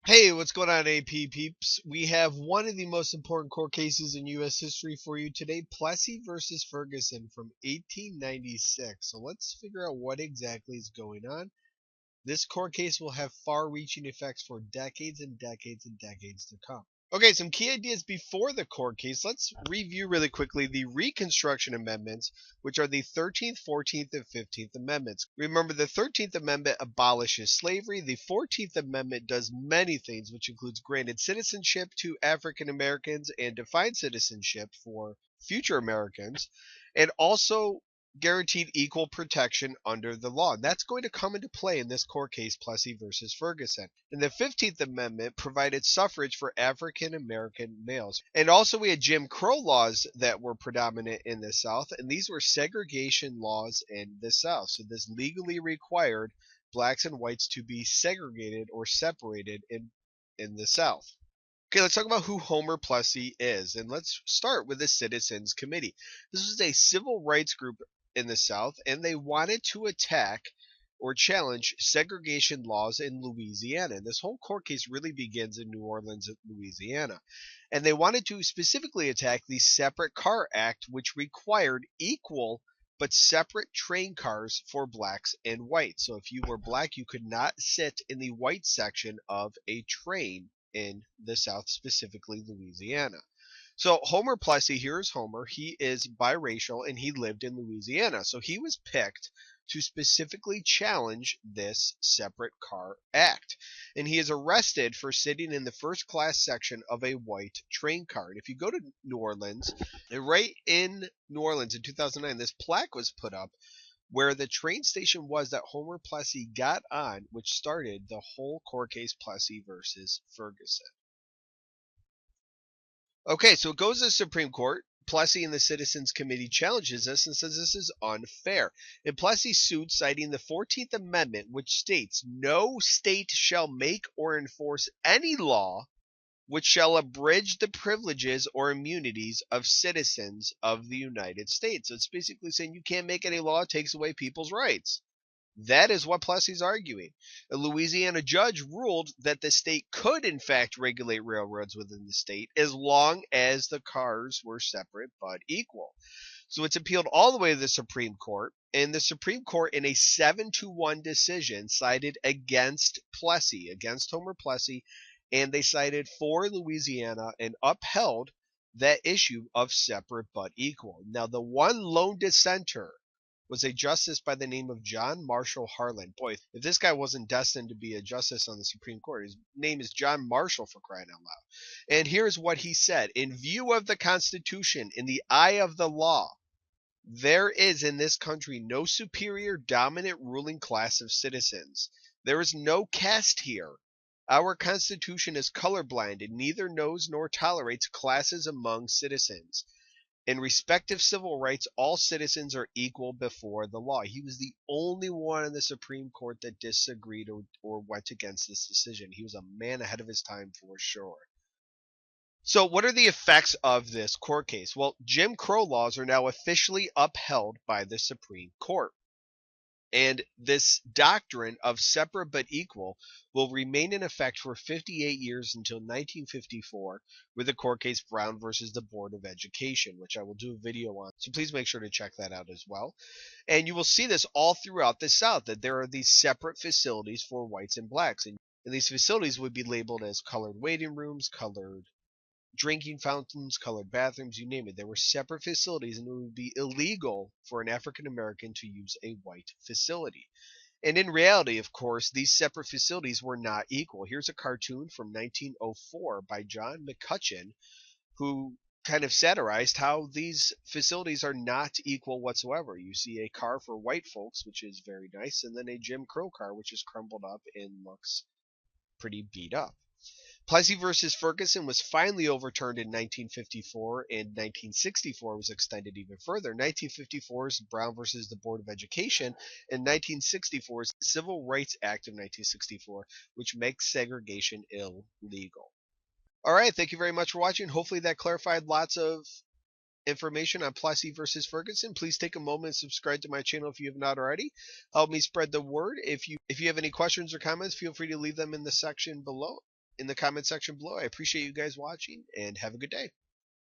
Hey, what's going on, AP peeps? We have one of the most important court cases in U.S. history for you today, Plessy versus Ferguson from 1896. So let's figure out what exactly is going on. This court case will have far-reaching effects for decades and decades and decades to come. Okay, some key ideas before the court case. Let's review really quickly the Reconstruction Amendments, which are the 13th, 14th, and 15th Amendments. Remember, the 13th Amendment abolishes slavery. The 14th Amendment does many things, which includes granted citizenship to African Americans and defined citizenship for future Americans, and also guaranteed equal protection under the law. And that's going to come into play in this court case, Plessy versus Ferguson. And the 15th Amendment provided suffrage for African American males. And also we had Jim Crow laws that were predominant in the South, and these were segregation laws in the South. So this legally required blacks and whites to be segregated or separated in the South. Okay, let's talk about who Homer Plessy is, and let's start with the Citizens Committee. This was a civil rights group in the South, and they wanted to attack or challenge segregation laws in Louisiana. And this whole court case really begins in New Orleans, Louisiana. And they wanted to specifically attack the Separate Car Act, which required equal but separate train cars for blacks and whites. So if you were black, you could not sit in the white section of a train in the South, specifically Louisiana. So Homer Plessy, here is Homer. He is biracial and he lived in Louisiana. So he was picked to specifically challenge this Separate Car Act. And he is arrested for sitting in the first class section of a white train car. And if you go to New Orleans, right in New Orleans in 2009, this plaque was put up where the train station was that Homer Plessy got on, which started the whole court case, Plessy versus Ferguson. Okay, so it goes to the Supreme Court. Plessy and the Citizens Committee challenges this and says this is unfair. And Plessy sued, citing the 14th Amendment, which states, "No state shall make or enforce any law which shall abridge the privileges or immunities of citizens of the United States." So it's basically saying you can't make any law that takes away people's rights. That is what Plessy's arguing. A Louisiana judge ruled that the state could, in fact, regulate railroads within the state as long as the cars were separate but equal. So it's appealed all the way to the Supreme Court, and the Supreme Court, in a 7-1 decision, sided against Plessy, against Homer Plessy, and they sided for Louisiana and upheld that issue of separate but equal. Now, the one lone dissenter was a justice by the name of John Marshall Harlan. Boy, if this guy wasn't destined to be a justice on the Supreme Court, his name is John Marshall, for crying out loud. And here's what he said: "In view of the Constitution, in the eye of the law, there is in this country no superior dominant ruling class of citizens. There is no caste here. Our Constitution is colorblind and neither knows nor tolerates classes among citizens. In respect of civil rights, all citizens are equal before the law." He was the only one in the Supreme Court that disagreed or went against this decision. He was a man ahead of his time for sure. So what are the effects of this court case? Well, Jim Crow laws are now officially upheld by the Supreme Court. And this doctrine of separate but equal will remain in effect for 58 years until 1954 with the court case Brown versus the Board of Education, which I will do a video on. So please make sure to check that out as well. And you will see this all throughout the South, that there are these separate facilities for whites and blacks. And these facilities would be labeled as colored waiting rooms, colored drinking fountains, colored bathrooms, you name it. There were separate facilities, and it would be illegal for an African American to use a white facility. And in reality, of course, these separate facilities were not equal. Here's a cartoon from 1904 by John McCutcheon, who kind of satirized how these facilities are not equal whatsoever. You see a car for white folks, which is very nice, and then a Jim Crow car, which is crumbled up and looks pretty beat up. Plessy versus Ferguson was finally overturned in 1954, and 1964 was extended even further. 1954's Brown versus the Board of Education, and 1964's Civil Rights Act of 1964, which makes segregation illegal. All right, thank you very much for watching. Hopefully that clarified lots of information on Plessy versus Ferguson. Please take a moment and subscribe to my channel if you have not already. Help me spread the word. If you have any questions or comments, feel free to leave them in the section below. in the comment section below. I appreciate you guys watching, and have a good day.